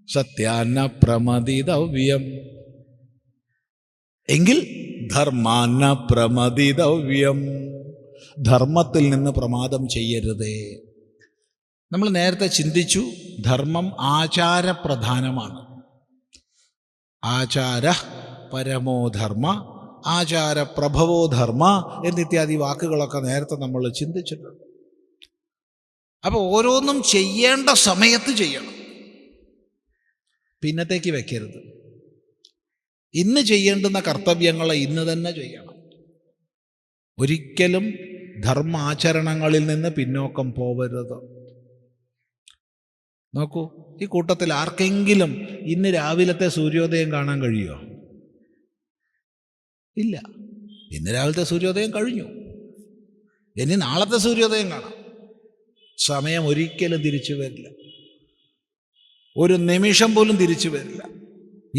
സത്യാന്ന പ്രമദിതവ്യം. എങ്കിൽ ധർമാന്ന പ്രമദിതവ്യം. ധർമ്മത്തിൽ നിന്ന് പ്രമാദം ചെയ്യരുതേ. നമ്മൾ നേരത്തെ ചിന്തിച്ചു, ധർമ്മം ആചാരപ്രധാനമാണ്. ആചാര പരമോ ധർമ്മ, ആചാരപ്രഭവോ ധർമ്മ എന്നിത്യാദി വാക്കുകളൊക്കെ നേരത്തെ നമ്മൾ ചിന്തിച്ചിട്ടുണ്ട്. അപ്പോൾ ഓരോന്നും ചെയ്യേണ്ട സമയത്ത് ചെയ്യണം, പിന്നത്തേക്ക് വെക്കരുത്. ഇന്ന് ചെയ്യേണ്ടുന്ന കർത്തവ്യങ്ങളെ ഇന്ന് തന്നെ ചെയ്യണം. ഒരിക്കലും ധർമാചരണങ്ങളിൽ നിന്ന് പിന്നോക്കം പോവരുത്. നോക്കൂ, ഈ കൂട്ടത്തിൽ ആർക്കെങ്കിലും ഇന്ന് രാവിലത്തെ സൂര്യോദയം കാണാൻ കഴിയുമോ? ഇല്ല. ഇന്ന് രാവിലത്തെ സൂര്യോദയം കഴിഞ്ഞു. ഇനി നാളത്തെ സൂര്യോദയം കാണാം. സമയം ഒരിക്കലും തിരിച്ചു വരില്ല, ഒരു നിമിഷം പോലും തിരിച്ചു വരില്ല.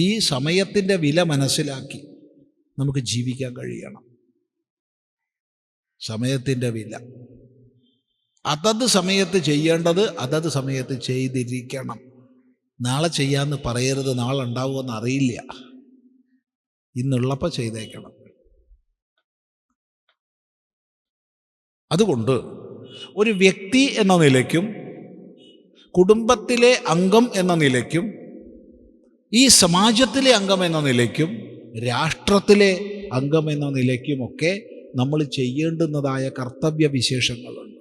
ഈ സമയത്തിൻ്റെ വില മനസ്സിലാക്കി നമുക്ക് ജീവിക്കാൻ കഴിയണം. സമയത്തിൻ്റെ വില, അതത് സമയത്ത് ചെയ്യേണ്ടത് അതത് സമയത്ത് ചെയ്തിരിക്കണം. നാളെ ചെയ്യാമെന്ന് പറയരുത്, നാളെ ഉണ്ടാവുമെന്ന് അറിയില്ല. ഇന്നുള്ളപ്പോൾ ചെയ്തേക്കണം. അതുകൊണ്ട് ഒരു വ്യക്തി എന്ന നിലയ്ക്കും കുടുംബത്തിലെ അംഗം എന്ന നിലയ്ക്കും ഈ സമാജത്തിലെ അംഗം എന്ന നിലയ്ക്കും രാഷ്ട്രത്തിലെ അംഗം എന്ന നിലയ്ക്കുമൊക്കെ നമ്മൾ ചെയ്യേണ്ടുന്നതായ കർത്തവ്യ വിശേഷങ്ങളുണ്ട്.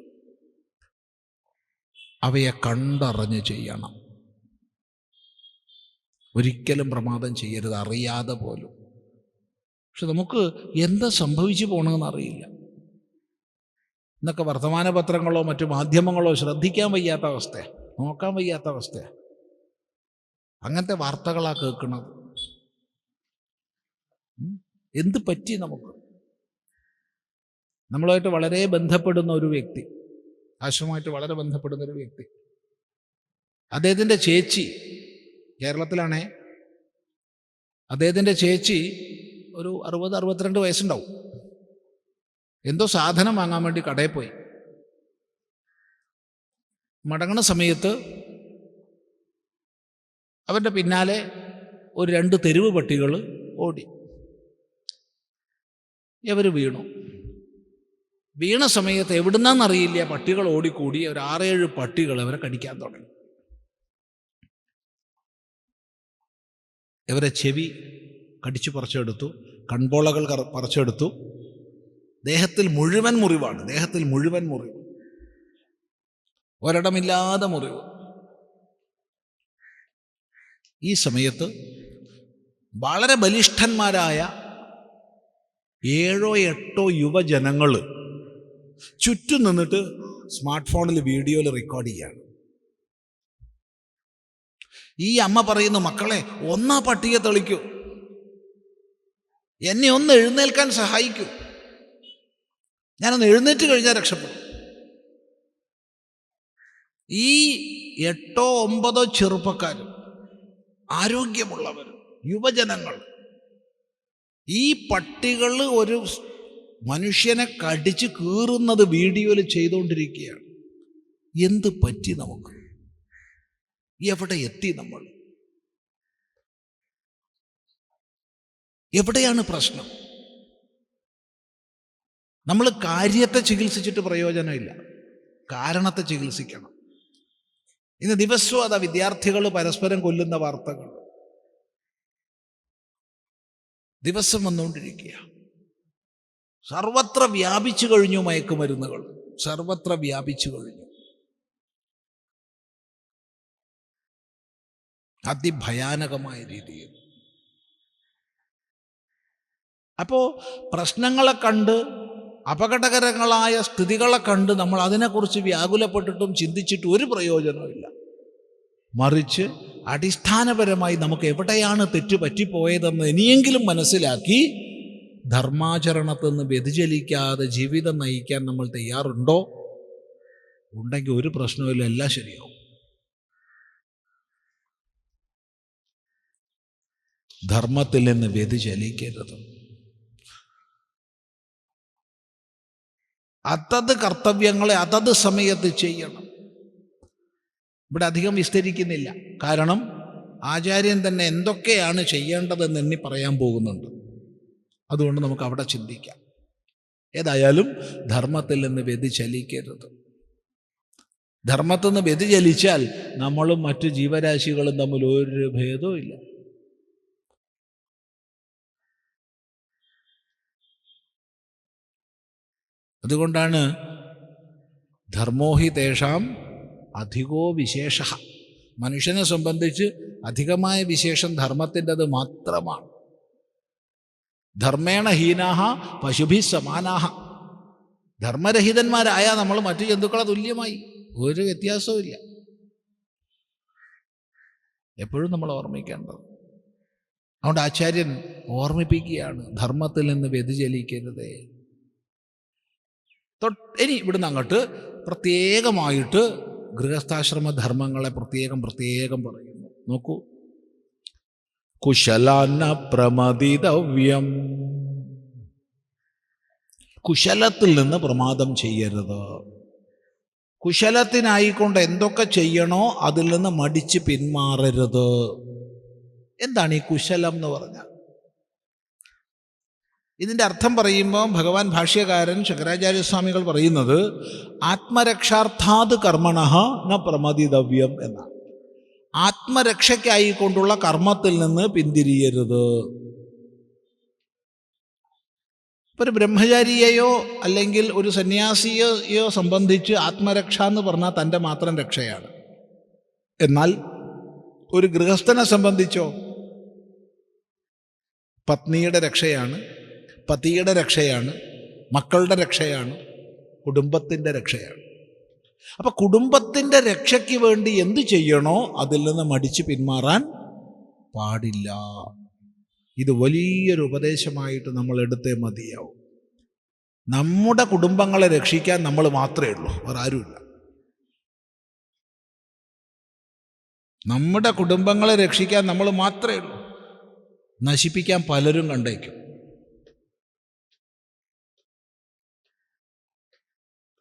അവയെ കണ്ടറിഞ്ഞ് ചെയ്യണം. ഒരിക്കലും പ്രമാദം ചെയ്യരുത്, അറിയാതെ പോലും. പക്ഷെ നമുക്ക് എന്താ സംഭവിച്ചു പോകണമെന്ന് അറിയില്ല. ഇന്നൊക്കെ വർത്തമാന പത്രങ്ങളോ മറ്റു മാധ്യമങ്ങളോ ശ്രദ്ധിക്കാൻ വയ്യാത്ത അവസ്ഥ, നോക്കാൻ വയ്യാത്ത അവസ്ഥ. അങ്ങനത്തെ വാർത്തകളാണ് കേൾക്കുന്നത്. എന്ത് പറ്റി നമുക്ക്? നമ്മളുമായിട്ട് വളരെ ബന്ധപ്പെടുന്ന ഒരു വ്യക്തി, ആശ്രമമായിട്ട് വളരെ ബന്ധപ്പെടുന്ന ഒരു വ്യക്തി, അദ്ദേഹത്തിൻ്റെ ചേച്ചി കേരളത്തിലാണേ. അദ്ദേഹത്തിൻ്റെ ചേച്ചി ഒരു 60-62 വയസ്സുണ്ടാവും. എന്തോ സാധനം വാങ്ങാൻ വേണ്ടി കടയിൽ പോയി. മടങ്ങണ സമയത്ത് അവൻ്റെ പിന്നാലെ ഒരു 2 തെരുവ് പട്ടികൾ ഓടി. ഇവർ വീണ സമയത്ത് എവിടുന്നാന്നറിയില്ല, പട്ടികൾ ഓടിക്കൂടി ഒരു 6-7 പട്ടികൾ അവരെ കടിക്കാൻ തുടങ്ങി. ഇവരെ ചെവി കടിച്ചു പറിച്ചെടുത്തു, കൺപോളകൾ പറിച്ചെടുത്തു. ദേഹത്തിൽ മുഴുവൻ മുറിവാണ്, ദേഹത്തിൽ മുഴുവൻ മുറിവ്, ഒരിടമില്ലാതെ മുറിവ്. ഈ സമയത്ത് വളരെ ബലിഷ്ഠന്മാരായ 7-8 യുവജനങ്ങൾ ചുറ്റും നിന്നിട്ട് സ്മാർട്ട് ഫോണിൽ വീഡിയോയിൽ റെക്കോർഡ് ചെയ്യാണ്. ഈ അമ്മ പറയുന്നു, മക്കളെ ഒന്നാ പട്ടിയെ തെളിക്കൂ, എന്നെ ഒന്ന് എഴുന്നേൽക്കാൻ സഹായിക്കൂ, ഞാനൊന്ന് എഴുന്നേറ്റ് കഴിഞ്ഞാൽ രക്ഷപ്പെടും. ഈ 8-9 ചെറുപ്പക്കാർ, ആരോഗ്യമുള്ളവർ, യുവജനങ്ങൾ, ഈ പട്ടികൾ ഒരു മനുഷ്യനെ കടിച്ച് കീറുന്നത് വീഡിയോയിൽ ചെയ്തുകൊണ്ടിരിക്കുകയാണ്. എന്ത് പറ്റി നമുക്ക്? എവിടെ എത്തി നമ്മൾ? എവിടെയാണ് പ്രശ്നം? നമ്മൾ കാര്യത്തെ ചികിത്സിച്ചിട്ട് പ്രയോജനമില്ല, കാരണത്തെ ചികിത്സിക്കണം. ഇന്ന് ദിവസവും അതാ വിദ്യാർത്ഥികൾ പരസ്പരം കൊല്ലുന്ന വാർത്തകൾ ദിവസം വന്നുകൊണ്ടിരിക്കുക. സർവത്ര വ്യാപിച്ചു കഴിഞ്ഞു മയക്കുമരുന്നുകൾ, സർവത്ര വ്യാപിച്ചു കഴിഞ്ഞു. അതിഭയാനകമായ രീതിയിൽ. അപ്പോൾ പ്രശ്നങ്ങളെ കണ്ട്, അപകടകരങ്ങളായ സ്ഥിതികളെ കണ്ട് നമ്മൾ അതിനെക്കുറിച്ച് വ്യാകുലപ്പെട്ടിട്ടും ചിന്തിച്ചിട്ടും ഒരു പ്രയോജനമില്ല. മറിച്ച് അടിസ്ഥാനപരമായി നമുക്ക് എവിടെയാണ് തെറ്റ് പറ്റിപ്പോയതെന്ന് ഇനിയെങ്കിലും മനസ്സിലാക്കി ധർമാചരണത്തിൽ നിന്ന് വ്യതിചലിക്കാതെ ജീവിതം നയിക്കാൻ നമ്മൾ തയ്യാറുണ്ടോ? ഉണ്ടെങ്കിൽ ഒരു പ്രശ്നമില്ല, എല്ലാം ശരിയാവും. ധർമ്മത്തിൽ നിന്ന് വ്യതിചലിക്കരുത്. അതത് കർത്തവ്യങ്ങളെ അതത് സമയത്ത് ചെയ്യണം. ഇവിടെ അധികം വിസ്തരിക്കുന്നില്ല, കാരണം ആചാര്യൻ തന്നെ എന്തൊക്കെയാണ് ചെയ്യേണ്ടതെന്ന് എണ്ണി പറയാൻ പോകുന്നുണ്ട്. അതുകൊണ്ട് നമുക്ക് അവിടെ ചിന്തിക്കാം. ഏതായാലും ധർമ്മത്തിൽ നിന്ന് വ്യതിചലിക്കരുത്. ധർമ്മത്തിൽ നിന്ന് വ്യതിചലിച്ചാൽ നമ്മളും മറ്റു ജീവരാശികളും തമ്മിൽ ഒരു ഭേദവും ഇല്ല. അതുകൊണ്ടാണ് ധർമ്മോഹി തേഷാം അധികോ വിശേഷ. മനുഷ്യനെ സംബന്ധിച്ച് അധികമായ വിശേഷം ധർമ്മത്തിൻ്റെത് മാത്രമാണ്. ധർമ്മേണ ഹീനാഹ പശുഭി സമാനാഹ. ധർമ്മരഹിതന്മാരായ നമ്മൾ മറ്റു ജന്തുക്കളെ തുല്യമായി, ഒരു വ്യത്യാസവും ഇല്ല. എപ്പോഴും നമ്മൾ ഓർമ്മിക്കേണ്ടത്. അതുകൊണ്ട് ആചാര്യൻ ഓർമ്മിപ്പിക്കുകയാണ്, ധർമ്മത്തിൽ നിന്ന് വ്യതിചലിക്കരുതേ. ഇനി ഇവിടുന്ന് അങ്ങോട്ട് പ്രത്യേകമായിട്ട് ഗൃഹസ്ഥാശ്രമ ധർമ്മങ്ങളെ പ്രത്യേകം പറയുന്നു. നോക്കൂ, കുശലാന പ്രമദിതവ്യം. കുശലത്തിൽ നിന്ന് പ്രമാദം ചെയ്യരുത്. കുശലത്തിനായിക്കൊണ്ട് എന്തൊക്കെ ചെയ്യണോ അതിൽ നിന്ന് മടിച്ച് പിന്മാറരുത്. എന്താണ് ഈ കുശലം എന്ന് പറഞ്ഞാൽ? ഇതിൻ്റെ അർത്ഥം പറയുമ്പോൾ ഭഗവാൻ ഭാഷ്യകാരൻ ശങ്കരാചാര്യസ്വാമികൾ പറയുന്നത് ആത്മരക്ഷാർത്ഥാത് കർമ്മണഃ ന പ്രമദിതവ്യം എന്നാണ്. ആത്മരക്ഷയ്ക്കായിക്കൊണ്ടുള്ള കർമ്മത്തിൽ നിന്ന് പിന്തിരിയരുത്. ഒരു ബ്രഹ്മചാരിയെയോ അല്ലെങ്കിൽ ഒരു സന്യാസിയെയോ സംബന്ധിച്ച് ആത്മരക്ഷ എന്ന് പറഞ്ഞാൽ തൻ്റെ മാത്രം രക്ഷയാണ്. എന്നാൽ ഒരു ഗൃഹസ്ഥനെ സംബന്ധിച്ചോ പത്നിയുടെ രക്ഷയാണ്, പതിയുടെ രക്ഷയാണ്, മക്കളുടെ രക്ഷയാണ്, കുടുംബത്തിൻ്റെ രക്ഷയാണ്. അപ്പം കുടുംബത്തിൻ്റെ രക്ഷയ്ക്ക് വേണ്ടി എന്ത് ചെയ്യണോ അതിൽ നിന്ന് മടിച്ച് പിന്മാറാൻ പാടില്ല. ഇത് വലിയൊരു ഉപദേശമായിട്ട് നമ്മൾ എടുത്തേ മതിയാവും. നമ്മുടെ കുടുംബങ്ങളെ രക്ഷിക്കാൻ നമ്മൾ മാത്രമേ ഉള്ളൂ, വേറെ ആരുമില്ല. നമ്മുടെ കുടുംബങ്ങളെ രക്ഷിക്കാൻ നമ്മൾ മാത്രമേ ഉള്ളൂ. നശിപ്പിക്കാൻ പലരും കണ്ടേക്കും.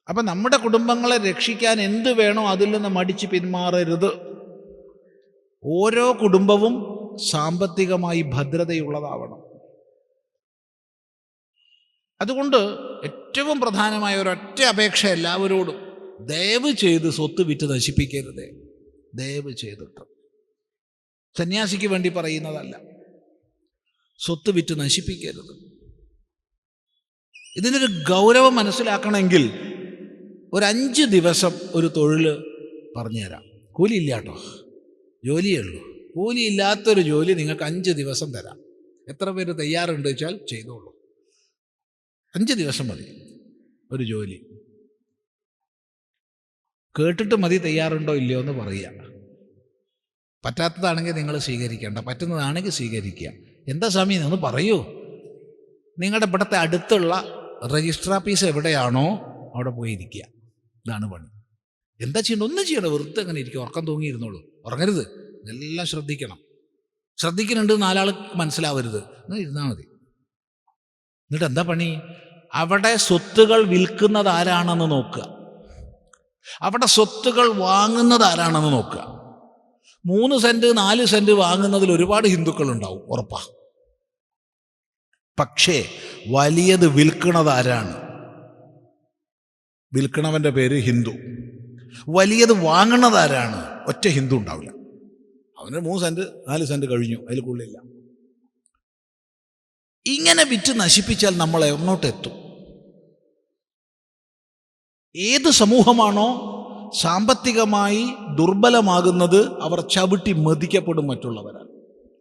അപ്പം നമ്മുടെ കുടുംബങ്ങളെ രക്ഷിക്കാൻ എന്ത് വേണോ അതിൽ നിന്ന് മടിച്ച് പിന്മാറരുത്. ഓരോ കുടുംബവും സാമ്പത്തികമായി ഭദ്രതയുള്ളതാവണം. അതുകൊണ്ട് ഏറ്റവും പ്രധാനമായ ഒരൊറ്റ അപേക്ഷ എല്ലാവരോടും, ദയവ് ചെയ്ത് സ്വത്ത് വിറ്റ് നശിപ്പിക്കരുതേ. ദയവ് ചെയ്തിട്ട്, സന്യാസിക്ക് വേണ്ടി പറയുന്നതല്ല, സ്വത്ത് വിറ്റ് നശിപ്പിക്കരുത്. ഇതിനൊരു ഗൗരവം മനസ്സിലാക്കണമെങ്കിൽ ഒരു 5 ദിവസം ഒരു തൊഴിൽ പറഞ്ഞുതരാം. കൂലിയില്ല കേട്ടോ, ജോലിയേ ഉള്ളൂ. കൂലിയില്ലാത്തൊരു ജോലി നിങ്ങൾക്ക് 5 ദിവസം തരാം. എത്ര പേര് തയ്യാറുണ്ട് വെച്ചാൽ ചെയ്തോളൂ. 5 ദിവസം മതി ഒരു ജോലി. കേട്ടിട്ട് മതി തയ്യാറുണ്ടോ ഇല്ലയോ എന്ന് പറയുക. പറ്റാത്തതാണെങ്കിൽ നിങ്ങൾ സ്വീകരിക്കേണ്ട, പറ്റുന്നതാണെങ്കിൽ സ്വീകരിക്കുക. എന്താ സ്വാമി എന്ന് പറയൂ. നിങ്ങളുടെ ഇവിടുത്തെ അടുത്തുള്ള രജിസ്റ്റർ ഓഫീസ് എവിടെയാണോ അവിടെ പോയിരിക്കുക. ഇതാണ് പണി. എന്താ ചെയ്യണം? ഒന്നും ചെയ്യണം, വെറുതെ അങ്ങനെ ഇരിക്കും. ഉറക്കം തൂങ്ങിയിരുന്നോളൂ, ഉറങ്ങരുത്. എല്ലാം ശ്രദ്ധിക്കണം. ശ്രദ്ധിക്കുന്നുണ്ട് 4 ആൾ മനസ്സിലാവരുത്, എന്നാൽ ഇരുന്നാൽ മതി. എന്നിട്ട് എന്താ പണി? അവിടെ സ്വത്തുകൾ വിൽക്കുന്നത് ആരാണെന്ന് നോക്കുക, അവിടെ സ്വത്തുകൾ വാങ്ങുന്നത് ആരാണെന്ന് നോക്കുക. 3 സെന്റ് 4 സെന്റ് വാങ്ങുന്നതിൽ ഒരുപാട് ഹിന്ദുക്കളുണ്ടാവും, ഉറപ്പാ. പക്ഷേ വലിയത് വിൽക്കുന്നത് ആരാണ്? വിൽക്കണവൻ്റെ പേര് ഹിന്ദു. വലിയത് വാങ്ങുന്നത് ആരാണ്? ഒറ്റ ഹിന്ദു ഉണ്ടാവില്ല. അവന് 3 സെന്റ് 4 സെന്റ് കഴിഞ്ഞു, അതിൽ കൂടുതലില്ല. ഇങ്ങനെ വിറ്റ് നശിപ്പിച്ചാൽ നമ്മൾ എങ്ങോട്ടെത്തും? ഏത് സമൂഹമാണോ സാമ്പത്തികമായി ദുർബലമാകുന്നത് അവർ ചവിട്ടി മതിക്കപ്പെടും മറ്റുള്ളവരാൽ,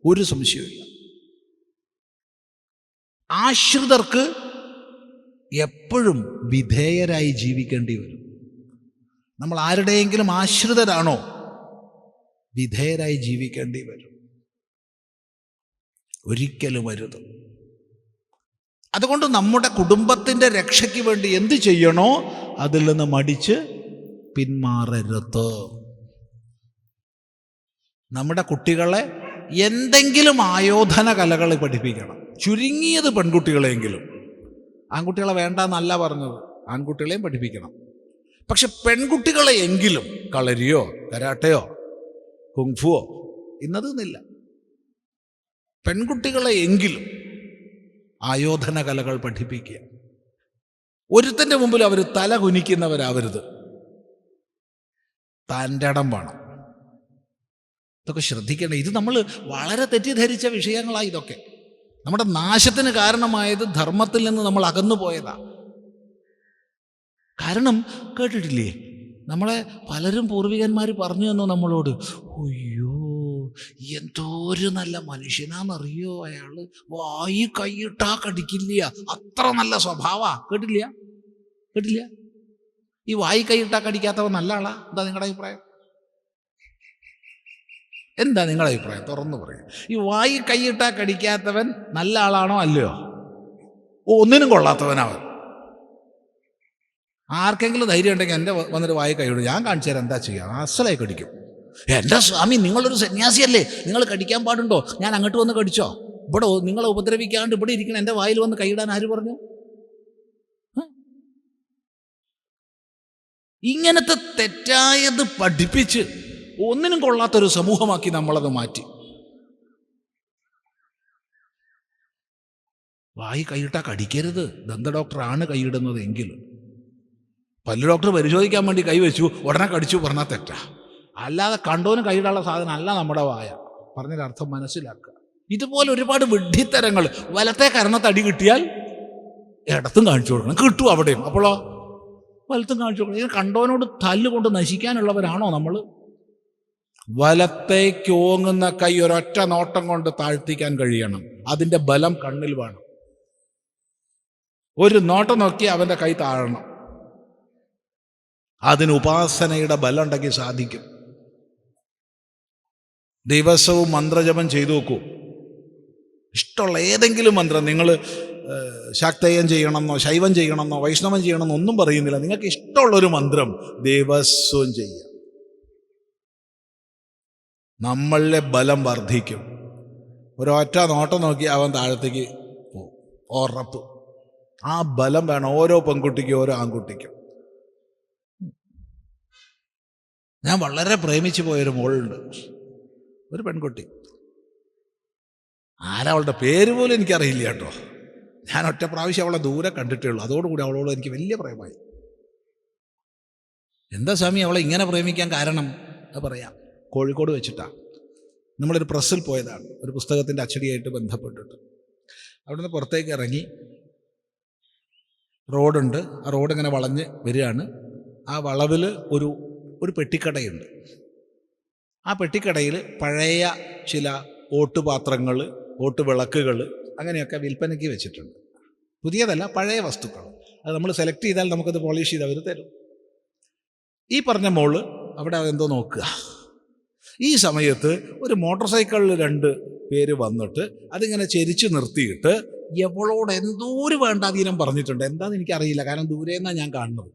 ഒരു സംശയമില്ല. ആശ്രിതർക്ക് എപ്പോഴും വിധേയരായി ജീവിക്കേണ്ടി വരും. നമ്മൾ ആരുടെയെങ്കിലും ആശ്രിതരാണോ, വിധേയരായി ജീവിക്കേണ്ടി വരും. ഒരിക്കലും അരുത്. അതുകൊണ്ട് നമ്മുടെ കുടുംബത്തിൻ്റെ രക്ഷയ്ക്ക് വേണ്ടി എന്ത് ചെയ്യണോ അതിൽ നിന്ന് മടിച്ച് പിന്മാറരുത്. നമ്മുടെ കുട്ടികളെ എന്തെങ്കിലും ആയോധന കലകൾ പഠിപ്പിക്കണം. ചുരുങ്ങിയത് പെൺകുട്ടികളെങ്കിലും. ആൺകുട്ടികളെ വേണ്ടെന്നല്ല പറഞ്ഞത്, ആൺകുട്ടികളെയും പഠിപ്പിക്കണം. പക്ഷെ പെൺകുട്ടികളെ എങ്കിലും കളരിയോ കരാട്ടയോ കുങ്ഫുവോ ഇന്നതെന്നില്ല. പെൺകുട്ടികളെ എങ്കിലും ആയോധന കലകൾ പഠിപ്പിക്കുക. ഒരുത്തൻ്റെ മുമ്പിൽ അവർ തല കുനിക്കുന്നവരാവരുത്. തൻ്റെ ഇടം വേണം. ഇതൊക്കെ ശ്രദ്ധിക്കണം. ഇത് നമ്മൾ വളരെ തെറ്റിദ്ധരിച്ച വിഷയങ്ങളാണ്. ഇതൊക്കെ നമ്മുടെ നാശത്തിന് കാരണമായത് ധർമ്മത്തിൽ നിന്ന് നമ്മൾ അകന്നു പോയതാ. കാരണം കേട്ടിട്ടില്ലേ, നമ്മളെ പലരും പൂർവികന്മാർ പറഞ്ഞു തന്നു നമ്മളോട്, അയ്യോ എന്തോ ഒരു നല്ല മനുഷ്യനാന്നറിയോ അയാള്, വായി കൈയിട്ടാ കടിക്കില്ല, അത്ര നല്ല സ്വഭാവാ. കേട്ടില്ല? ഈ വായി കൈയിട്ടാ കടിക്കാത്തവൻ നല്ല ആളാ? എന്താ നിങ്ങളുടെ അഭിപ്രായം? എന്താ നിങ്ങളുടെ അഭിപ്രായം? തുറന്നു പറയും. ഈ വായി കൈയിട്ടാ കടിക്കാത്തവൻ നല്ല ആളാണോ അല്ലയോ? ഒന്നിനും കൊള്ളാത്തവനവൻ. ആർക്കെങ്കിലും ധൈര്യം ഉണ്ടെങ്കിൽ എൻ്റെ വന്നിട്ട് വായി കൈയിടും, ഞാൻ കാണിച്ചു തരാം എന്താ ചെയ്യുക, അസലായി കടിക്കും. എൻ്റെ സ്വാമി, നിങ്ങളൊരു സന്യാസിയല്ലേ, നിങ്ങൾ കടിക്കാൻ പാടുണ്ടോ? ഞാൻ അങ്ങോട്ട് വന്ന് കടിച്ചോ? ഇവിടെ നിങ്ങളെ ഉപദ്രവിക്കാണ്ട് ഇവിടെ ഇരിക്കണം, എൻ്റെ വായിൽ വന്ന് കൈയിടാൻ ആര് പറഞ്ഞു? ഇങ്ങനത്തെ തെറ്റായത് പഠിപ്പിച്ച് ഒന്നിനും കൊള്ളാത്തൊരു സമൂഹമാക്കി നമ്മളത് മാറ്റി. വായി കൈയിട്ടാ കടിക്കരുത്. ദന്ത ഡോക്ടറാണ് കൈയിടുന്നത് എങ്കിലും, പല്ല് ഡോക്ടർ പരിശോധിക്കാൻ വേണ്ടി കൈവച്ചു ഉടനെ കടിച്ചു പറഞ്ഞാൽ തെറ്റാ. അല്ലാതെ കണ്ടോനും കൈയിടാനുള്ള സാധനം അല്ല നമ്മുടെ വായ. പറഞ്ഞൊരർത്ഥം മനസ്സിലാക്കുക. ഇതുപോലെ ഒരുപാട് വിഡ്ഢിത്തരങ്ങൾ. വലത്തെ കരണത്തടി കിട്ടിയാൽ ഇടത്തും കാണിച്ചു കൊടുക്കണം, കിട്ടും അവിടെയും. അപ്പോഴോ വലത്തും കാണിച്ചു കൊടുക്കണം. ഇത് കണ്ടോനോട് തല്ലുകൊണ്ട് നശിക്കാനുള്ളവരാണോ നമ്മൾ? വലത്തേക്ക് ഓങ്ങുന്ന കൈ ഒരൊറ്റ നോട്ടം കൊണ്ട് താഴ്ത്തിക്കാൻ കഴിയണം. അതിൻ്റെ ബലം കണ്ണിൽ വേണം. ഒരു നോട്ടം നോക്കി അവൻ്റെ കൈ താഴണം. അതിന് ഉപാസനയുടെ ബലം ഉണ്ടെങ്കിൽ സാധിക്കും. ദിവസവും മന്ത്രജപം ചെയ്തു നോക്കൂ. ഇഷ്ടമുള്ള ഏതെങ്കിലും മന്ത്രം, നിങ്ങൾ ശാക്തേയം ചെയ്യണമെന്നോ ശൈവം ചെയ്യണമെന്നോ വൈഷ്ണവം ചെയ്യണമെന്നോ ഒന്നും പറയുന്നില്ല. നിങ്ങൾക്ക് ഇഷ്ടമുള്ളൊരു മന്ത്രം ദിവസവും ചെയ്യുക. നമ്മളിലെ ബലം വർദ്ധിക്കും. ഒരൊറ്റ നോട്ടം നോക്കി അവൻ താഴത്തേക്ക് പോകും, ഉറപ്പ്. ആ ബലം വേണം ഓരോ പെൺകുട്ടിക്കും ഓരോ ആൺകുട്ടിക്കും. ഞാൻ വളരെ പ്രേമിച്ചു പോയൊരു മോളുണ്ട്, ഒരു പെൺകുട്ടി. ആരവളുടെ പേര് പോലും എനിക്കറിയില്ല കേട്ടോ. ഞാൻ ഒറ്റ പ്രാവശ്യം അവളെ ദൂരെ കണ്ടിട്ടേ ഉള്ളൂ. അതോടുകൂടി അവളോട് എനിക്ക് വലിയ പ്രേമമായി. എന്താ സ്വാമി അവളെ ഇങ്ങനെ പ്രേമിക്കാൻ കാരണം? അത് പറയാം. കോഴിക്കോട് വെച്ചിട്ടാണ്. നമ്മളൊരു പ്രസ്സിൽ പോയതാണ്, ഒരു പുസ്തകത്തിൻ്റെ അച്ചടിയായിട്ട് ബന്ധപ്പെട്ടിട്ട്. അവിടുന്ന് പുറത്തേക്ക് ഇറങ്ങി റോഡുണ്ട്. ആ റോഡ് ഇങ്ങനെ വളഞ്ഞ് വരികയാണ്. ആ വളവിൽ ഒരു പെട്ടിക്കടയുണ്ട്. ആ പെട്ടിക്കടയിൽ പഴയ ചില ഓട്ടുപാത്രങ്ങൾ, ഓട്ടുവിളക്കുകൾ അങ്ങനെയൊക്കെ വിൽപ്പനയ്ക്ക് വെച്ചിട്ടുണ്ട്. പുതിയതല്ല, പഴയ വസ്തുക്കൾ. അത് നമ്മൾ സെലക്ട് ചെയ്താൽ നമുക്കത് പോളിഷ് ചെയ്ത് അവർ തരും. ഈ പറഞ്ഞ മോള് അവിടെ എന്തോ നോക്കുക. ഈ സമയത്ത് ഒരു മോട്ടോർ സൈക്കിളിൽ 2 പേര് വന്നിട്ട് അതിങ്ങനെ ചെരിച്ച് നിർത്തിയിട്ട് എവളോട് എന്തോ ഒരു വേണ്ടാധീനം പറഞ്ഞിട്ടുണ്ട്. എന്താണെന്ന് എനിക്കറിയില്ല, കാരണം ദൂരെന്നാണ് ഞാൻ കാണുന്നത്,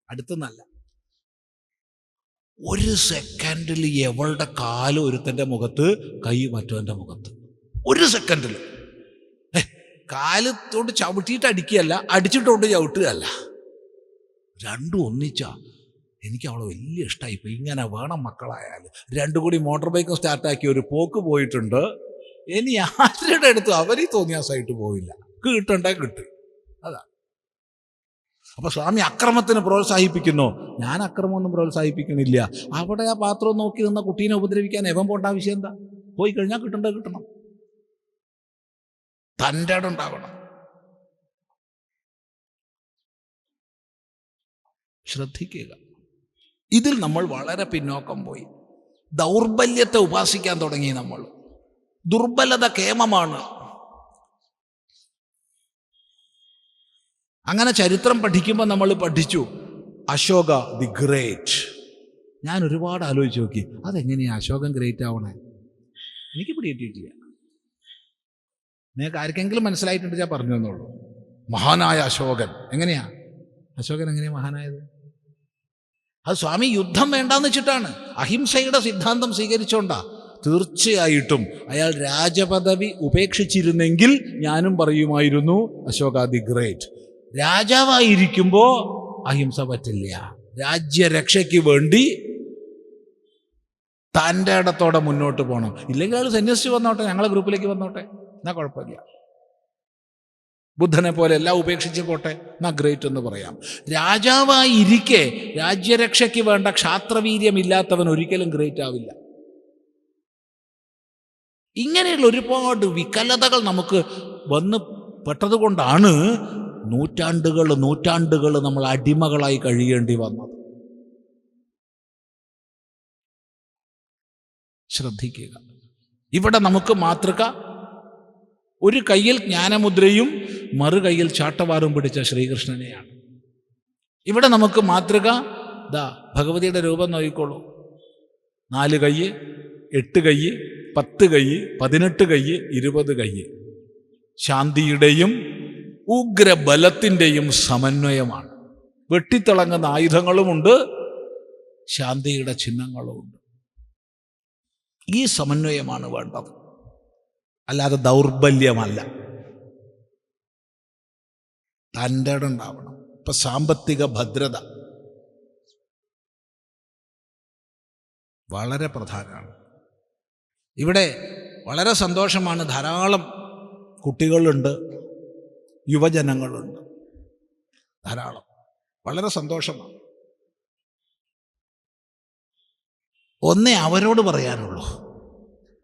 അടുത്തുനിന്നല്ല. ഒരു സെക്കൻഡിൽ എവളുടെ കാല് ഒരുത്തൻ്റെ മുഖത്ത്, കൈ മറ്റവൻ്റെ മുഖത്ത്. ഒരു സെക്കൻഡിൽ കാല് തൊട്ട് ചവിട്ടിയിട്ട് അടിക്കുകയല്ല, അടിച്ചിട്ടോട്ട് ചവിട്ടുകയല്ല, രണ്ടും ഒന്നിച്ചാ. എനിക്ക് അവളെ വലിയ ഇഷ്ടമായിപ്പോയി. ഇങ്ങനെ വേണം മക്കളായാൽ. 2 കൂടി മോട്ടോർ ബൈക്കും സ്റ്റാർട്ടാക്കി ഒരു പോക്ക് പോയിട്ടുണ്ട്. ഇനി ആരുടെ അടുത്തും അവരീ തോന്നിയാസായിട്ട് പോവില്ല. കിട്ടണ്ടേ കിട്ടും. അതാ. അപ്പൊ സ്വാമി അക്രമത്തിന് പ്രോത്സാഹിപ്പിക്കുന്നു. ഞാൻ അക്രമമൊന്നും പ്രോത്സാഹിപ്പിക്കണില്ല. അവിടെ ആ പാത്രം നോക്കി നിന്ന കുട്ടീനെ ഉപദ്രവിക്കാൻ എവൻ പോണ്ട ആവശ്യം എന്താ? പോയി കഴിഞ്ഞാൽ കിട്ടണം. തൻ്റെ ഇടം ഉണ്ടാവണം. ശ്രദ്ധിക്കുക. ഇതിൽ നമ്മൾ വളരെ പിന്നോക്കം പോയി. ദൗർബല്യത്തെ ഉപാസിക്കാൻ തുടങ്ങി നമ്മൾ. ദുർബലത കേമമാണ്. അങ്ങനെ ചരിത്രം പഠിക്കുമ്പോൾ നമ്മൾ പഠിച്ചു അശോക ദി ഗ്രേറ്റ്. ഞാൻ ഒരുപാട് ആലോചിച്ച് നോക്കി, അതെങ്ങനെയാണ് അശോകൻ ഗ്രേറ്റ് ആവണേ? എനിക്ക് പിടികിട്ടിയിട്ടില്ല. നിങ്ങൾക്ക് ആർക്കെങ്കിലും മനസ്സിലായിട്ടുണ്ട് ഞാൻ പറഞ്ഞു തന്നുള്ളൂ. മഹാനായ അശോകൻ എങ്ങനെയാ? അശോകൻ എങ്ങനെയാ മഹാനായത്? അത് സ്വാമി യുദ്ധം വേണ്ടാന്ന് വെച്ചിട്ടാണ്, അഹിംസയുടെ സിദ്ധാന്തം സ്വീകരിച്ചോണ്ടാ. തീർച്ചയായിട്ടും അയാൾ രാജപദവി ഉപേക്ഷിച്ചിരുന്നെങ്കിൽ ഞാനും പറയുമായിരുന്നു അശോക ദി ഗ്രേറ്റ്. രാജാവായിരിക്കുമ്പോൾ അഹിംസ പറ്റില്ല. രാജ്യരക്ഷയ്ക്ക് വേണ്ടി തൻ്റെ ഇടത്തോടെ മുന്നോട്ട് പോകണം. ഇല്ലെങ്കിൽ അയാൾ സന്യസിച്ച് വന്നോട്ടെ, ഞങ്ങളെ ഗ്രൂപ്പിലേക്ക് വന്നോട്ടെ, എന്നാ കുഴപ്പമില്ല. ബുദ്ധനെ പോലെ എല്ലാം ഉപേക്ഷിച്ച് പോട്ടെ, എന്നാ ഗ്രേറ്റ് എന്ന് പറയാം. രാജാവായി ഇരിക്കെ രാജ്യരക്ഷയ്ക്ക് വേണ്ട ക്ഷാത്രവീര്യമില്ലാത്തവൻ ഒരിക്കലും ഗ്രേറ്റ് ആവില്ല. ഇങ്ങനെയുള്ള ഒരുപാട് വികലതകൾ നമുക്ക് വന്ന് പെട്ടതുകൊണ്ടാണ് നൂറ്റാണ്ടുകൾ നമ്മൾ അടിമകളായി കഴിയേണ്ടി വന്നത്. ശ്രദ്ധിക്കുക, ഇവിടെ നമുക്ക് മാതൃക ഒരു കയ്യിൽ ജ്ഞാനമുദ്രയും മറു കയ്യിൽ ചാട്ടവാറും പിടിച്ച ശ്രീകൃഷ്ണനെയാണ്. ഇവിടെ നമുക്ക് മാതൃക ദാ ഭഗവതിയുടെ രൂപം നോക്കിക്കോളൂ. 4 കൈ, 8 കൈ, 10 കൈ, 18 കൈ, 20 കൈ. ശാന്തിയുടെയും ഉഗ്രബലത്തിൻ്റെയും സമന്വയമാണ്. വെട്ടിത്തിളങ്ങുന്ന ആയുധങ്ങളുമുണ്ട്, ശാന്തിയുടെ ചിഹ്നങ്ങളുമുണ്ട്. ഈ സമന്വയമാണ് വേണ്ടത്, അല്ലാതെ ദൗർബല്യമല്ല. തൻ്റെ ഇടം ഉണ്ടാവണം. ഇപ്പം സാമ്പത്തിക ഭദ്രത വളരെ പ്രധാനമാണ്. ഇവിടെ വളരെ സന്തോഷമാണ്. ധാരാളം കുട്ടികളുണ്ട്, യുവജനങ്ങളുണ്ട്, ധാരാളം. വളരെ സന്തോഷമാണ്. ഒന്നേ അവരോട് പറയാനുള്ളൂ,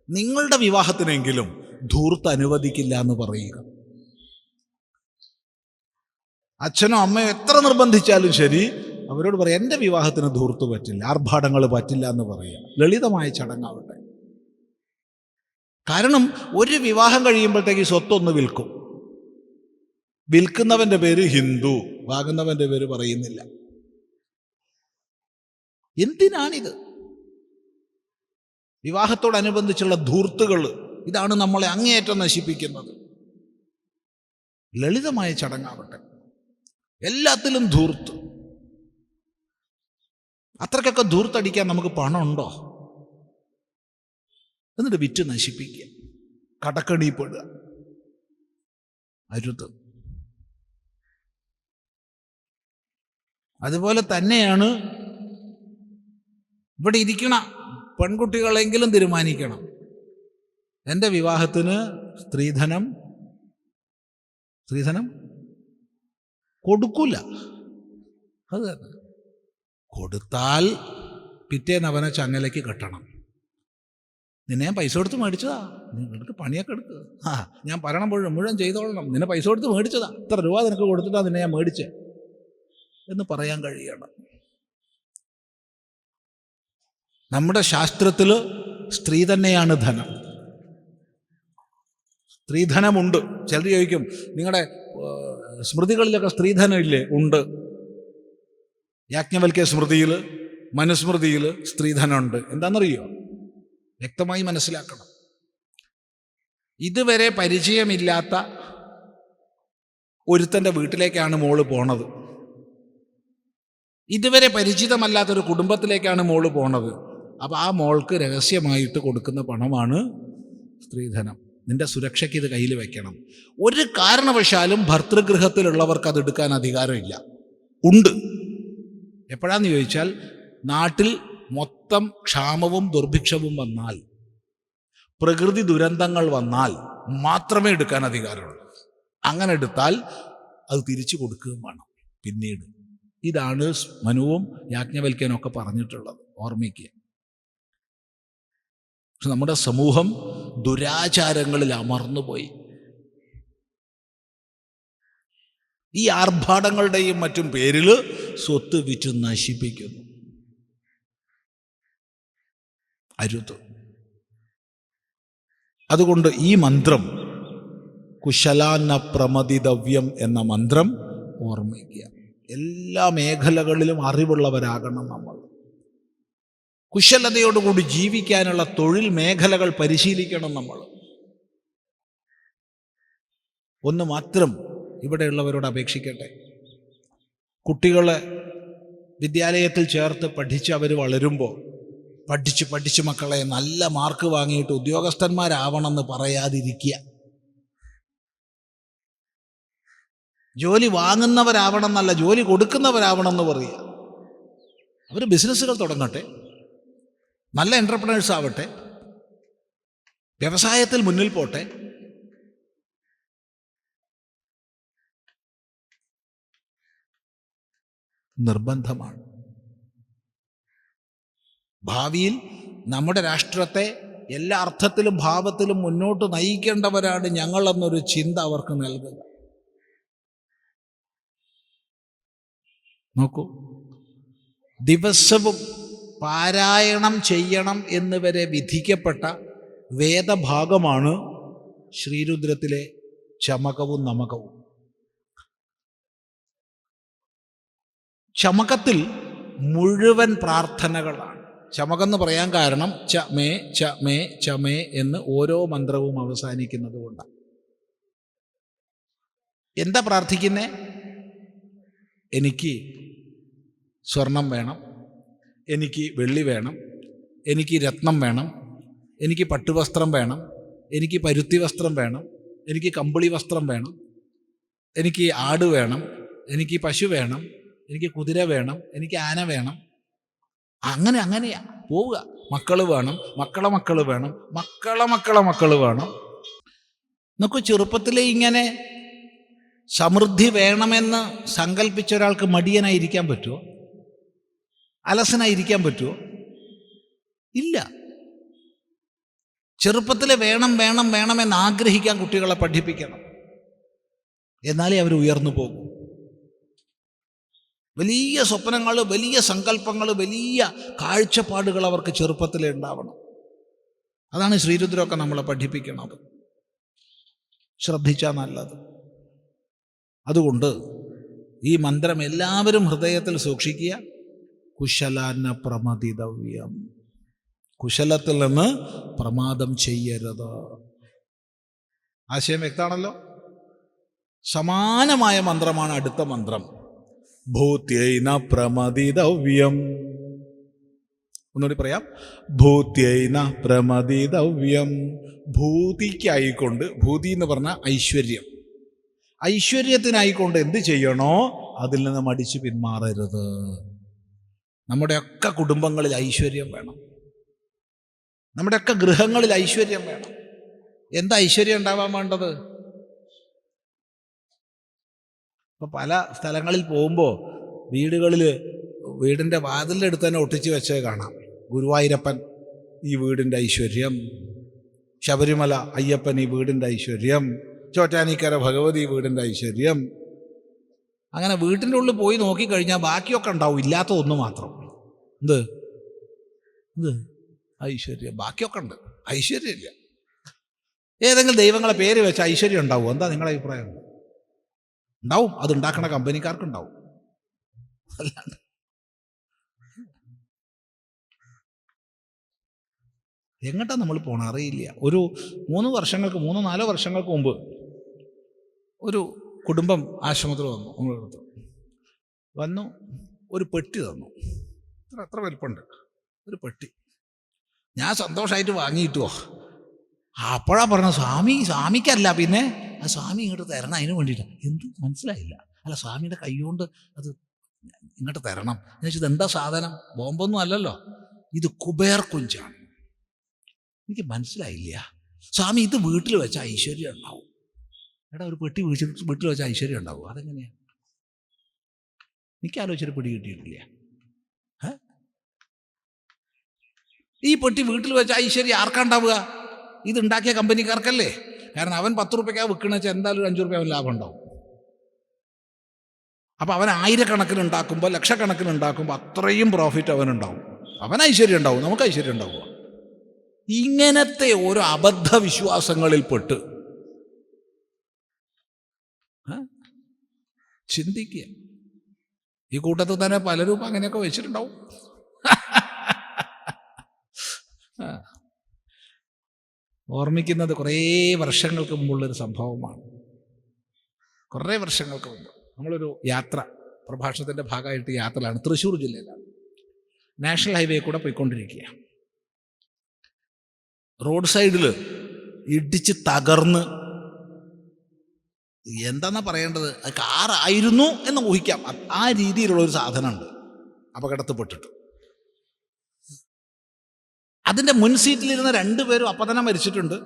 നിങ്ങളുടെ വിവാഹത്തിനെങ്കിലും ധൂർത്ത് അനുവദിക്കില്ല എന്ന് പറയുക. അച്ഛനോ അമ്മയോ എത്ര നിർബന്ധിച്ചാലും ശരി, അവരോട് പറയാം, എൻ്റെ വിവാഹത്തിന് ധൂർത്ത് പറ്റില്ല, ആർഭാടങ്ങൾ പറ്റില്ല എന്ന് പറയുക. ലളിതമായ ചടങ്ങാവട്ടെ. കാരണം ഒരു വിവാഹം കഴിയുമ്പോഴത്തേക്ക് സ്വത്തൊന്ന് വിൽക്കും. വിൽക്കുന്നവൻ്റെ പേര് ഹിന്ദു, വാങ്ങുന്നവൻ്റെ പേര് പറയുന്നില്ല. എന്തിനാണിത്? വിവാഹത്തോടനുബന്ധിച്ചുള്ള ധൂർത്തുകൾ, ഇതാണ് നമ്മളെ അങ്ങേയറ്റം നശിപ്പിക്കുന്നത്. ലളിതമായ ചടങ്ങാവട്ടെ, എല്ലാത്തിലും ധൂർത്ത്. അത്രയ്ക്കൊക്കെ ധൂർത്തടിക്കാൻ നമുക്ക് പണമുണ്ടോ? എന്നിട്ട് വിറ്റ് നശിപ്പിക്കുക, കടക്കണിപ്പെടുക. അരുത്. അതുപോലെ തന്നെയാണ് ഇവിടെ ഇരിക്കണ പെൺകുട്ടികളെങ്കിലും തീരുമാനിക്കണം, എൻ്റെ വിവാഹത്തിന് സ്ത്രീധനം കൊടുക്കൂല. അത് തന്നെ. കൊടുത്താൽ പിറ്റേന്ന് അവനെ ചങ്ങലയ്ക്ക് കെട്ടണം. നിന്നെ ഞാൻ പൈസ കൊടുത്ത് മേടിച്ചതാ, നിനക്ക് പണിയൊക്കെ എടുക്കുക. ഞാൻ പറയണം മുഴുവൻ ചെയ്തോളണം, നിന്നെ പൈസ കൊടുത്ത് മേടിച്ചതാ, ഇത്ര രൂപ നിനക്ക് കൊടുത്തിട്ടാ നിന്നെ ഞാൻ മേടിച്ചേ എന്ന് പറയാൻ കഴിയണം. നമ്മുടെ ശാസ്ത്രത്തിൽ സ്ത്രീ തന്നെയാണ് ധനം. സ്ത്രീധനമുണ്ട്. ചിലർ ചോദിക്കും, നിങ്ങളുടെ സ്മൃതികളിലൊക്കെ സ്ത്രീധനം ഇല്ലേ? ഉണ്ട്. യാജ്ഞവൽക്യ സ്മൃതിയിൽ, മനുസ്മൃതിയിൽ സ്ത്രീധനമുണ്ട്. എന്താണെന്നറിയോ? വ്യക്തമായി മനസ്സിലാക്കണം. ഇതുവരെ പരിചയമില്ലാത്ത ഒരുത്തൻ്റെ വീട്ടിലേക്കാണ് മോള് പോണത്. ഇതുവരെ പരിചിതമല്ലാത്തൊരു കുടുംബത്തിലേക്കാണ് മോള് പോണത്. അപ്പോൾ ആ മോൾക്ക് രഹസ്യമായിട്ട് കൊടുക്കുന്ന പണമാണ് സ്ത്രീധനം. നിന്റെ സുരക്ഷയ്ക്ക് ഇത് കയ്യിൽ വെക്കണം. ഒരു കാരണവശാലും ഭർതൃഗൃഹത്തിലുള്ളവർക്ക് അത് എടുക്കാൻ അധികാരമില്ല. ഉണ്ട്. എപ്പോഴാന്ന് ചോദിച്ചാൽ, നാട്ടിൽ മൊത്തം ക്ഷാമവും ദുർഭിക്ഷവും വന്നാൽ, പ്രകൃതി ദുരന്തങ്ങൾ വന്നാൽ മാത്രമേ എടുക്കാൻ അധികാരമുള്ളൂ. അങ്ങനെ എടുത്താൽ അത് തിരിച്ചു കൊടുക്കുകയും വേണം പിന്നീട്. ഇതാണ് മനുവും യാജ്ഞവൽക്യനൊക്കെ പറഞ്ഞിട്ടുള്ളത്, ഓർമ്മിക്കുക. പക്ഷെ നമ്മുടെ സമൂഹം ദുരാചാരങ്ങളിൽ അമർന്നുപോയി. ഈ ആർഭാടങ്ങളുടെയും മറ്റും പേരിൽ സ്വത്ത് വിറ്റ് നശിപ്പിക്കുന്നു. അരുത്. അതുകൊണ്ട് ഈ മന്ത്രം, കുശലാന്ന പ്രമദിതവ്യം എന്ന മന്ത്രം ഓർമ്മിക്കുക. എല്ലാ മേഖലകളിലും അറിവുള്ളവരാകണം നമ്മൾ. കുശലതയോടുകൂടി ജീവിക്കാനുള്ള തൊഴിൽ മേഖലകൾ പരിശീലിക്കണം നമ്മൾ. ഒന്ന് മാത്രം ഇവിടെയുള്ളവരോട് അപേക്ഷിക്കട്ടെ, കുട്ടികളെ വിദ്യാലയത്തിൽ ചേർത്ത് പഠിച്ച് അവർ വളരുമ്പോൾ പഠിച്ച് മക്കളെ നല്ല മാർക്ക് വാങ്ങിയിട്ട് ഉദ്യോഗസ്ഥന്മാരാവണമെന്ന് പറയാതിരിക്കുക. ജോലി വാങ്ങുന്നവരാവണം എന്നല്ല, ജോലി കൊടുക്കുന്നവരാവണം എന്ന് പറയുക. അവർ ബിസിനസ്സുകൾ തുടങ്ങട്ടെ, നല്ല എൻ്റർപ്രണേഴ്സ് ആവട്ടെ, വ്യവസായത്തിൽ മുന്നിൽ പോട്ടെ, നിർബന്ധമാണ്. ഭാവിയിൽ നമ്മുടെ രാഷ്ട്രത്തെ എല്ലാ അർത്ഥത്തിലും ഭാവത്തിലും മുന്നോട്ട് നയിക്കേണ്ടവരാണ് ഞങ്ങളെന്നൊരു ചിന്ത അവർക്ക് നൽകുക. നോക്കൂ, ദിവസവും പാരായണം ചെയ്യണം എന്നുവരെ വിധിക്കപ്പെട്ട വേദഭാഗമാണ് ശ്രീരുദ്രത്തിലെ ചമകവും നമകവും. ചമകത്തിൽ മുഴുവൻ പ്രാർത്ഥനകളാണ്. ചമകെന്ന് പറയാൻ കാരണം ച മേ ച മേ ച മേ എന്ന് ഓരോ മന്ത്രവും അവസാനിക്കുന്നത് കൊണ്ടാണ്. എന്താ പ്രാർത്ഥിക്കുന്നേ? എനിക്ക് സ്വർണം വേണം, എനിക്ക് വെള്ളി വേണം, എനിക്ക് രത്നം വേണം, എനിക്ക് പട്ടുവസ്ത്രം വേണം, എനിക്ക് പരുത്തി വസ്ത്രം വേണം, എനിക്ക് കമ്പിളി വസ്ത്രം വേണം, എനിക്ക് ആട് വേണം, എനിക്ക് പശു വേണം, എനിക്ക് കുതിര വേണം, എനിക്ക് ആന വേണം. അങ്ങനെയാ പോവുക. മക്കൾ വേണം, മക്കളെ മക്കൾ വേണം, മക്കളെ മക്കൾ വേണം. നമുക്ക് ചെറുപ്പത്തിലെ ഇങ്ങനെ സമൃദ്ധി വേണമെന്ന് സങ്കല്പിച്ച ഒരാൾക്ക് മടിയനായിരിക്കാൻ പറ്റുമോ? അലസനായിരിക്കാൻ പറ്റുമോ? ഇല്ല. ചെറുപ്പത്തിലെ വേണം വേണം വേണമെന്ന് ആഗ്രഹിക്കാൻ കുട്ടികളെ പഠിപ്പിക്കണം. എന്നാലേ അവർ ഉയർന്നു പോകും. വലിയ സ്വപ്നങ്ങൾ, വലിയ സങ്കല്പങ്ങൾ, വലിയ കാഴ്ചപ്പാടുകൾ അവർക്ക് ചെറുപ്പത്തിലേ ഉണ്ടാവണം. അതാണ് ശ്രീരുദ്രമൊക്കെ നമ്മളെ പഠിപ്പിക്കുന്നത്. ശ്രദ്ധിച്ചാൽ നല്ലത്. അതുകൊണ്ട് ഈ മന്ത്രം എല്ലാവരും ഹൃദയത്തിൽ സൂക്ഷിക്കുക. കുശലാന പ്രമദിതവ്യം. കുശലത്തിൽ നിന്ന് പ്രമാദം ചെയ്യരുത്. ആശയം വ്യക്തമാണല്ലോ. സമാനമായ മന്ത്രമാണ് അടുത്ത മന്ത്രം. ഭൂത്യൈന പ്രമദിതവ്യം. ഒന്നുകൂടി പറയാം. ഭൂത്യൈന പ്രമദിതവ്യം. ഭൂതിക്കായിക്കൊണ്ട്, ഭൂതി എന്ന് പറഞ്ഞാൽ ഐശ്വര്യം, ഐശ്വര്യത്തിനായിക്കൊണ്ട് എന്ത് ചെയ്യണോ അതിൽ നിന്ന് മടിച്ചു പിന്മാറരുത്. നമ്മുടെയൊക്കെ കുടുംബങ്ങളിൽ ഐശ്വര്യം വേണം. നമ്മുടെയൊക്കെ ഗൃഹങ്ങളിൽ ഐശ്വര്യം വേണം. എന്താ ഐശ്വര്യം ഉണ്ടാവാൻ വേണ്ടത്? ഇപ്പോൾ പല സ്ഥലങ്ങളിൽ പോകുമ്പോൾ വീടുകളിൽ വീടിൻ്റെ വാതിലിൻ്റെ അടുത്ത് തന്നെ ഒട്ടിച്ച് വെച്ചേ കാണാം. ഗുരുവായൂരപ്പൻ ഈ വീടിൻ്റെ ഐശ്വര്യം, ശബരിമല അയ്യപ്പൻ ഈ വീടിൻ്റെ ഐശ്വര്യം, ചോറ്റാനിക്കര ഭഗവതി വീടിൻ്റെ ഐശ്വര്യം. അങ്ങനെ വീട്ടിൻ്റെ ഉള്ളിൽ പോയി നോക്കിക്കഴിഞ്ഞാൽ ബാക്കിയൊക്കെ ഉണ്ടാവും, ഇല്ലാത്ത ഒന്ന് മാത്രം. എന്ത് ഐശ്വര്യം? ബാക്കിയൊക്കെ ഉണ്ട്, ഐശ്വര്യമില്ല. ഏതെങ്കിലും ദൈവങ്ങളെ പേര് വെച്ച് ഐശ്വര്യം ഉണ്ടാവും? എന്താ നിങ്ങളുടെ അഭിപ്രായം? ഉണ്ടാവും. അത് ഉണ്ടാക്കണ കമ്പനിക്കാർക്കുണ്ടാവും, അല്ലാണ്ട് എങ്ങോട്ടാ നമ്മൾ പോകണം അറിയില്ല. ഒരു 3-4 വർഷങ്ങൾക്ക് മുമ്പ് ഒരു കുടുംബം ആശ്രമത്തിൽ വന്നു. നമ്മളെടുത്ത് വന്നു, ഒരു പെട്ടി തന്നു. എത്ര വലിപ്പമുണ്ട് ഒരു പെട്ടി. ഞാൻ സന്തോഷമായിട്ട് വാങ്ങിയിട്ടുവോ. അപ്പോഴാ പറഞ്ഞ സ്വാമിക്കല്ല, പിന്നെ ആ സ്വാമി ഇങ്ങോട്ട് തരണം, അതിന് വേണ്ടിയിട്ടാണ്. എന്ത് മനസ്സിലായില്ല. അല്ല, സ്വാമിയുടെ കൈ കൊണ്ട് അത് ഇങ്ങോട്ട് തരണം എന്ന് വെച്ചാൽ ഇതെന്താ സാധനം? ബോംബൊന്നും അല്ലല്ലോ, ഇത് കുബേർ കുഞ്ചാണ്. എനിക്ക് മനസ്സിലായില്ല. സ്വാമി ഇത് വീട്ടിൽ വെച്ച ഐശ്വര്യം ഉണ്ടാവും. എടാ, ഒരു പെട്ടി വീട്ടിൽ വെച്ച ഐശ്വര്യം ഉണ്ടാവും? അതെങ്ങനെയാ? എനിക്ക് ആലോചിച്ചിട്ട് പിടി കിട്ടിയിട്ടില്ല. ഈ പെട്ടി വീട്ടിൽ വെച്ച ഐശ്വര്യം ആർക്കാണ്ടാവുക? ഇതുണ്ടാക്കിയ കമ്പനിക്കാർക്കല്ലേ. കാരണം അവൻ 10 രൂപയ്ക്കാണ് വിൽക്കണമെന്ന് വെച്ചാൽ എന്തായാലും 5 രൂപ അവൻ ലാഭം ഉണ്ടാവും. അപ്പം അവൻ 1000 ഉണ്ടാക്കുമ്പോൾ, ലക്ഷക്കണക്കിന് ഉണ്ടാക്കുമ്പോൾ അത്രയും പ്രോഫിറ്റ് അവനുണ്ടാവും. അവൻ ഐശ്വര്യം ഉണ്ടാവും, നമുക്ക് ഐശ്വര്യം ഉണ്ടാവുക. ഇങ്ങനത്തെ ഓരോ അബദ്ധ വിശ്വാസങ്ങളിൽപ്പെട്ട് ചിന്തിക്കുക. ഈ കൂട്ടത്തിൽ തന്നെ പലരും അങ്ങനെയൊക്കെ വെച്ചിട്ടുണ്ടാവും. ഓർമ്മിക്കുന്നത് കുറേ വർഷങ്ങൾക്ക് മുമ്പുള്ളൊരു സംഭവമാണ്. കുറേ വർഷങ്ങൾക്ക് മുമ്പ് നമ്മളൊരു യാത്ര, പ്രഭാഷണത്തിൻ്റെ ഭാഗമായിട്ട് യാത്രയിലാണ്. തൃശ്ശൂർ ജില്ലയിലാണ്. നാഷണൽ ഹൈവേ കൂടെ പോയിക്കൊണ്ടിരിക്കുക. റോഡ് സൈഡിൽ ഇടിച്ച് തകർന്ന്, എന്താന്നാ പറയേണ്ടത്, കാറായിരുന്നു എന്ന് ഊഹിക്കാം, ആ രീതിയിലുള്ളൊരു സാധനമുണ്ട് അപകടത്തിൽപ്പെട്ടിട്ട്. അതിൻ്റെ മുൻ സീറ്റിലിരുന്ന 2 പേരും അപ്പം തന്നെ മരിച്ചിട്ടുണ്ട്.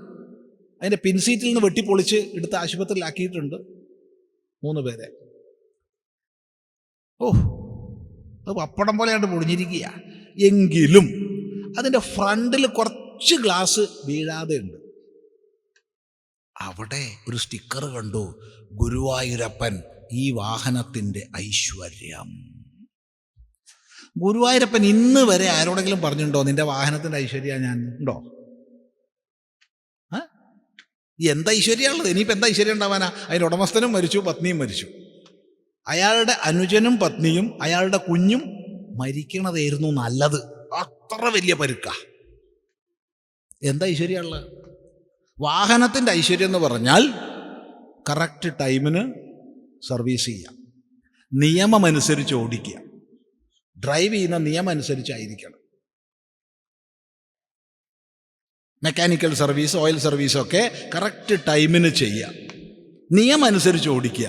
അതിൻ്റെ പിൻസീറ്റിൽ നിന്ന് വെട്ടിപ്പൊളിച്ച് എടുത്ത് ആശുപത്രിയിലാക്കിയിട്ടുണ്ട് 3 പേരെ. അത് പപ്പടം പോലെയായിട്ട് പൊടിഞ്ഞിരിക്കുക. എങ്കിലും അതിൻ്റെ ഫ്രണ്ടിൽ കുറച്ച് ഗ്ലാസ് വീഴാതെ ഉണ്ട്. അവിടെ ഒരു സ്റ്റിക്കർ കണ്ടു, ഗുരുവായൂരപ്പൻ ഈ വാഹനത്തിൻ്റെ ഐശ്വര്യം. ഗുരുവായൂരപ്പൻ ഇന്ന് വരെ ആരോടെങ്കിലും പറഞ്ഞിട്ടുണ്ടോ നിന്റെ വാഹനത്തിൻ്റെ ഐശ്വര്യം ഞാൻ ഉണ്ടോ? എന്താ ഐശ്വര്യമുള്ളത്? ഇനിയിപ്പോൾ എന്താ ഐശ്വര്യം ഉണ്ടാവാനാ? അതിൻ്റെ ഉടമസ്ഥനും മരിച്ചു, പത്നിയും മരിച്ചു. അയാളുടെ അനുജനും പത്നിയും അയാളുടെ കുഞ്ഞും മരിക്കണതായിരുന്നു നല്ലത്. അത്ര വലിയ പരുക്ക. എന്താ ഐശ്വര്യമുള്ളത്? വാഹനത്തിൻ്റെ ഐശ്വര്യം എന്ന് പറഞ്ഞാൽ കറക്റ്റ് ടൈമിന് സർവീസ് ചെയ്യുക, നിയമമനുസരിച്ച് ഓടിക്കുക, ഡ്രൈവ് ചെയ്യുന്ന നിയമം അനുസരിച്ചായിരിക്കണം. മെക്കാനിക്കൽ സർവീസ്, ഓയിൽ സർവീസൊക്കെ കറക്റ്റ് ടൈമിന് ചെയ്യുക, നിയമം അനുസരിച്ച് ഓടിക്കുക,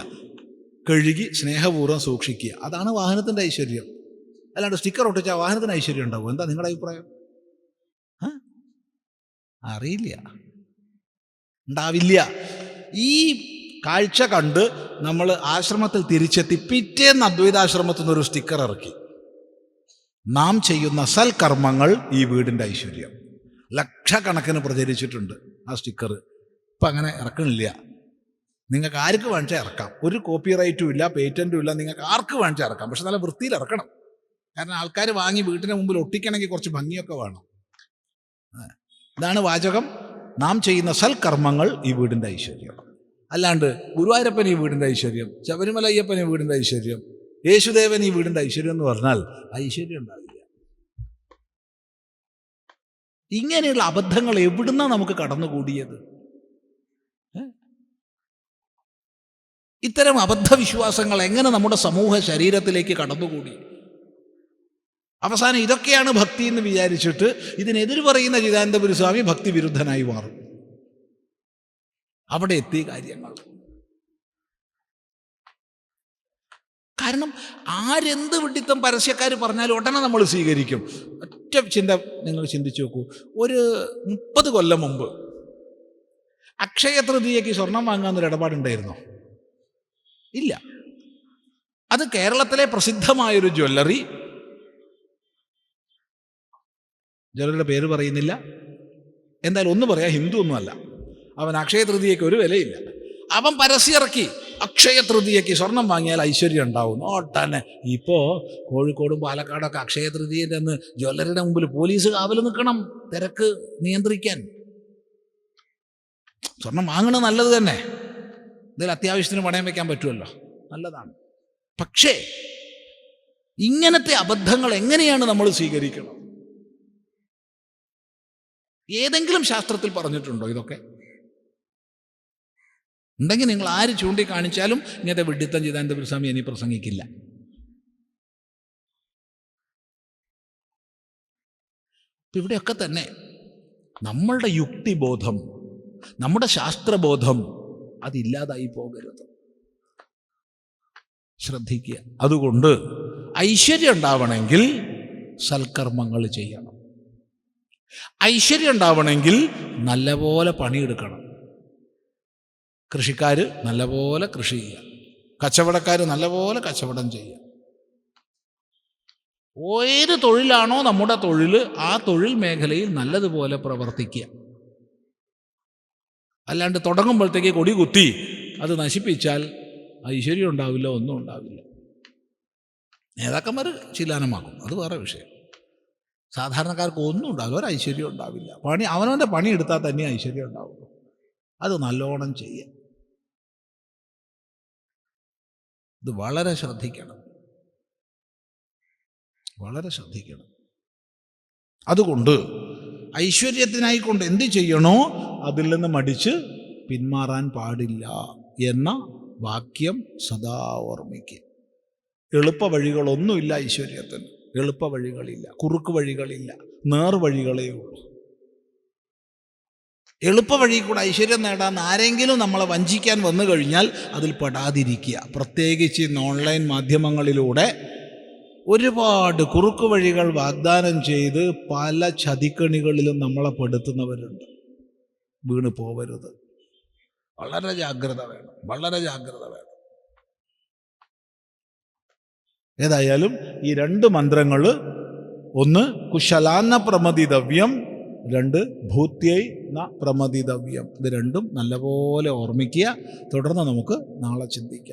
കഴുകി സ്നേഹപൂർവ്വം സൂക്ഷിക്കുക. അതാണ് വാഹനത്തിൻ്റെ ഐശ്വര്യം. അല്ലാണ്ട് സ്റ്റിക്കർ ഒട്ടിച്ചാൽ വാഹനത്തിന് ഐശ്വര്യം ഉണ്ടാവും. എന്താ നിങ്ങളുടെ അഭിപ്രായം? അറിയില്ല, ഉണ്ടാവില്ല. ഈ കാഴ്ച കണ്ട് നമ്മൾ ആശ്രമത്തിൽ തിരിച്ചെത്തി പിറ്റേന്ന് അദ്വൈതാശ്രമത്തിൽ നിന്നൊരു സ്റ്റിക്കർ ഇറക്കി, നാം ചെയ്യുന്ന സൽക്കർമ്മങ്ങൾ ഈ വീടിൻ്റെ ഐശ്വര്യം. ലക്ഷക്കണക്കിന് പ്രചരിച്ചിട്ടുണ്ട് ആ സ്റ്റിക്കർ. ഇപ്പം അങ്ങനെ ഇറക്കണില്ല. നിങ്ങൾക്ക് ആർക്ക് വേണിച്ചാൽ ഇറക്കാം. ഒരു കോപ്പി റൈറ്റും ഇല്ല, പേറ്റൻറ്റും ഇല്ല. നിങ്ങൾക്ക് ആർക്ക് വേണിച്ചാൽ ഇറക്കാം. പക്ഷെ നല്ല വൃത്തിയിൽ ഇറക്കണം. കാരണം ആൾക്കാർ വാങ്ങി വീട്ടിന് മുമ്പിൽ ഒട്ടിക്കണമെങ്കിൽ കുറച്ച് ഭംഗിയൊക്കെ വേണം. ഇതാണ് വാചകം, നാം ചെയ്യുന്ന സൽക്കർമ്മങ്ങൾ ഈ വീടിൻ്റെ ഐശ്വര്യം. അല്ലാണ്ട് ഗുരുവായൂരപ്പൻ ഈ വീടിൻ്റെ ഐശ്വര്യം, ശബരിമല അയ്യപ്പൻ ഈ വീടിൻ്റെ ഐശ്വര്യം, യേശുദേവൻ ഈ വീടിൻ്റെ ഐശ്വര്യം എന്ന് പറഞ്ഞാൽ ഐശ്വര്യം ഉണ്ടാവില്ല. ഇങ്ങനെയുള്ള അബദ്ധങ്ങൾ എവിടുന്നാണ് നമുക്ക് കടന്നുകൂടിയത്? ഇത്തരം അബദ്ധവിശ്വാസങ്ങൾ എങ്ങനെ നമ്മുടെ സമൂഹ ശരീരത്തിലേക്ക് കടന്നുകൂടി? അവസാനം ഇതൊക്കെയാണ് ഭക്തി എന്ന് വിചാരിച്ചിട്ട് ഇതിനെതിര് പറയുന്ന ചിദാനന്ദപുരി സ്വാമി ഭക്തി വിരുദ്ധനായി മാറും. അവിടെ എത്തി കാര്യങ്ങൾ. കാരണം ആരെന്ത് വിഡിത്തം പരസ്യക്കാർ പറഞ്ഞാലും ഉടനെ നമ്മൾ സ്വീകരിക്കും. ഒറ്റ ചിന്ത നിങ്ങൾ ചിന്തിച്ചു നോക്കൂ. ഒരു 30 കൊല്ലം മുമ്പ് അക്ഷയ തൃതീയയ്ക്ക് സ്വർണം വാങ്ങാമെന്നൊരു ഇടപാടുണ്ടായിരുന്നോ? ഇല്ല. അത് കേരളത്തിലെ പ്രസിദ്ധമായൊരു ജ്വല്ലറിയുടെ പേര് പറയുന്നില്ല, എന്തായാലും ഒന്ന് പറയാം, ഹിന്ദു ഒന്നുമല്ല. അവൻ അക്ഷയ തൃതീയയ്ക്ക് ഒരു വിലയില്ല. അവൻ പരസ്യം ഇറക്കി, അക്ഷയ തൃതീയയ്ക്ക് സ്വർണം വാങ്ങിയാൽ ഐശ്വര്യം ഉണ്ടാവും. ഓട്ടന്നെ ഇപ്പോൾ കോഴിക്കോടും പാലക്കാടൊക്കെ അക്ഷയ തൃതീയൻ്റെ അന്ന് ജ്വല്ലറിയുടെ മുമ്പിൽ പോലീസ് കാവൽ നിൽക്കണം, തിരക്ക് നിയന്ത്രിക്കാൻ. സ്വർണം വാങ്ങണത് നല്ലത് തന്നെ, എന്തെങ്കിലും അത്യാവശ്യത്തിന് പണയം വയ്ക്കാൻ പറ്റുമല്ലോ, നല്ലതാണ്. പക്ഷേ ഇങ്ങനത്തെ അബദ്ധങ്ങൾ എങ്ങനെയാണ് നമ്മൾ സ്വീകരിക്കണം? ഏതെങ്കിലും ശാസ്ത്രത്തിൽ പറഞ്ഞിട്ടുണ്ടോ ഇതൊക്കെ? ഉണ്ടെങ്കിൽ നിങ്ങൾ ആര് ചൂണ്ടിക്കാണിച്ചാലും ഇങ്ങനത്തെ വിഡിത്തം ചിദാനന്ദപുരി സ്വാമി ഇനി പ്രസംഗിക്കില്ല. ഇവിടെയൊക്കെ തന്നെ നമ്മളുടെ യുക്തിബോധം, നമ്മുടെ ശാസ്ത്രബോധം അതില്ലാതായി പോകരുത്. ശ്രദ്ധിക്കുക. അതുകൊണ്ട് ഐശ്വര്യം ഉണ്ടാവണമെങ്കിൽ സൽക്കർമ്മങ്ങൾ ചെയ്യണം. ഐശ്വര്യം ഉണ്ടാവണമെങ്കിൽ നല്ലപോലെ പണിയെടുക്കണം. കൃഷിക്കാർ നല്ലപോലെ കൃഷി ചെയ്യുക, കച്ചവടക്കാർ നല്ലപോലെ കച്ചവടം ചെയ്യുക. ഏത് തൊഴിലാണോ നമ്മുടെ തൊഴിൽ, ആ തൊഴിൽ മേഖലയിൽ നല്ലതുപോലെ പ്രവർത്തിക്കുക. അല്ലാണ്ട് തുടങ്ങുമ്പോഴത്തേക്ക് കൊടി കുത്തി അത് നശിപ്പിച്ചാൽ ഐശ്വര്യം ഉണ്ടാവില്ല, ഒന്നും ഉണ്ടാവില്ല. നേതാക്കന്മാർ ചില്ലാനമാക്കും, അത് വേറെ വിഷയം. സാധാരണക്കാർക്ക് ഒന്നും ഉണ്ടാവില്ല, ഒരു ഐശ്വര്യം ഉണ്ടാവില്ല. അവനവൻ്റെ പണി എടുത്താൽ തന്നെ ഐശ്വര്യം ഉണ്ടാവുള്ളൂ. അത് നല്ലോണം ചെയ്യുക. ഇത് വളരെ ശ്രദ്ധിക്കണം, വളരെ ശ്രദ്ധിക്കണം. അതുകൊണ്ട് ഐശ്വര്യത്തിനായിക്കൊണ്ട് എന്ത് ചെയ്യണോ അതിൽ നിന്ന് മടിച്ച് പിന്മാറാൻ പാടില്ല എന്ന വാക്യം സദാ ഓർമ്മിക്കുക. എളുപ്പ വഴികളൊന്നുമില്ല ഐശ്വര്യത്തിന്. എളുപ്പ വഴികളില്ല, കുറുക്ക് വഴികളില്ല, നേർവഴികളേ ഉള്ളൂ. എളുപ്പ വഴി കൂടെ ഐശ്വര്യം നേടാൻ ആരെങ്കിലും നമ്മളെ വഞ്ചിക്കാൻ വന്നു കഴിഞ്ഞാൽ അതിൽ പെടാതിരിക്കുക. പ്രത്യേകിച്ച് ഇന്ന് ഓൺലൈൻ മാധ്യമങ്ങളിലൂടെ ഒരുപാട് കുറുക്കു വഴികൾ വാഗ്ദാനം ചെയ്ത് പല ചതിക്കണികളിലും നമ്മളെ പെടുത്തുന്നവരുണ്ട്. വീണ് പോവരുത്. വളരെ ജാഗ്രത വേണം, വളരെ ജാഗ്രത വേണം. ഏതായാലും ഈ 2 മന്ത്രങ്ങൾ, ഒന്ന് കുശലാന്ന പ്രമദിതവ്യം, 2 ഭൂത്യൈ ന പ്രമദിതവ്യം. ഇത് രണ്ടും നല്ലപോലെ ഓർമ്മിക്കുക. തുടർന്ന് നമുക്ക് നാളെ ചിന്തിക്കാം.